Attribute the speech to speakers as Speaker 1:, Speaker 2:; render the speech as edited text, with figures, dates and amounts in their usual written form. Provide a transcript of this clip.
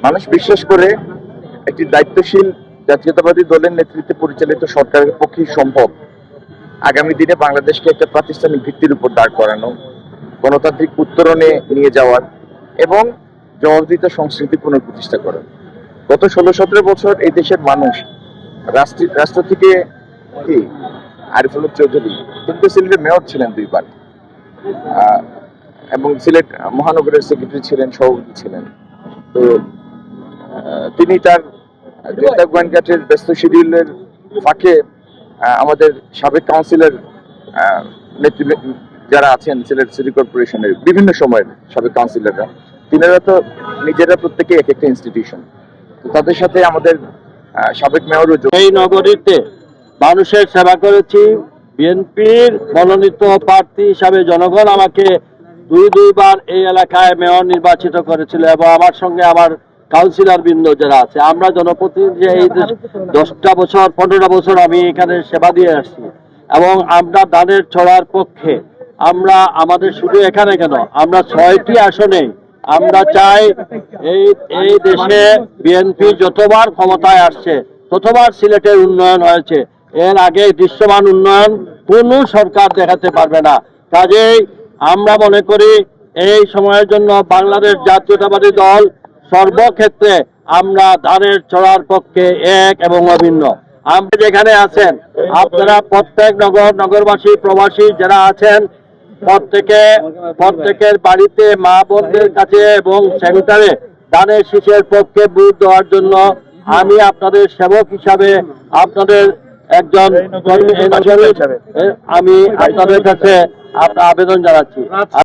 Speaker 1: মানুষ বিশ্বাস করে একটি দায়িত্বশীল জাতীয়তাবাদী দলের নেতৃত্বে পরিচালিত সরকারের পক্ষেই সম্ভব আগামী দিনে বাংলাদেশকে একটা প্রাতিষ্ঠানিক ভিত্তির উপর দাঁড় করানো, গণতান্ত্রিক উত্তরণে নিয়ে যাওয়ার এবং জবাবদিহিতা সংস্কৃতি পুনঃপ্রতিষ্ঠা করা। গত 16-17 বছর এই দেশের মানুষ রাষ্ট্র থেকে আরিফুল চৌধুরী কিন্তু সিলেটের মেয়র ছিলেন 2 বার এবং সিলেট মহানগরের সেক্রেটারি ছিলেন, সভাপতি ছিলেন। তো তিনি তার গোয়েন্দাঘাটের ব্যস্ত শিডিউলের ফাঁকে আমাদের সাবেক কাউন্সিলর যারা আছেন সিলেট সিটি কর্পোরেশনের বিভিন্ন সময়ের সাবেক কাউন্সিলররা, তিনারা তো নিজেরা প্রত্যেকে এক একটা ইনস্টিটিউশন। তো তাদের সাথে আমাদের সাবেক মেয়রও
Speaker 2: এই নগরীতে মানুষের সেবা করেছি। বিএনপির মনোনীত প্রার্থী হিসাবে জনগণ আমাকে 2 বার এই এলাকায় মেয়র নির্বাচিত করেছিল এবং আমার সঙ্গে আমার কাউন্সিলর বৃন্দ যারা আছে, আমরা জনপ্রতিনিধি এই 10টা বছর 15টা বছর আমি এখানে সেবা দিয়ে আসছি এবং আমরা ধানের ছড়ার পক্ষে। আমরা আমাদের শুধু এখানে কেন, আমরা 6টি আসনে আমরা চাই এই দেশে বিএনপি যতবার ক্ষমতায় আসছে ততবার সিলেটের উন্নয়ন হয়েছে। এর আগে দৃশ্যমান উন্নয়ন কোনো সরকার দেখাতে পারবে না। কাজেই আমরা মনে করি এই সময়ের জন্য বাংলাদেশ জাতীয়তাবাদী দল সর্বক্ষেত্রে আমরা ধানের ছড়ার পক্ষে এক এবং অভিন্ন। আপনি যেখানে আছেন আপনারা প্রত্যেক নগরবাসী প্রবাসী যারা আছেন প্রত্যেকের বাড়িতে মা বোনদের কাছে এবং সেন্টারে ধানের শীষের পক্ষে ভোট দেওয়ার জন্য আমি আপনাদের সেবক হিসাবে আপনাদের একজন আমি আপনাদের কাছে আবেদন জানাচ্ছি।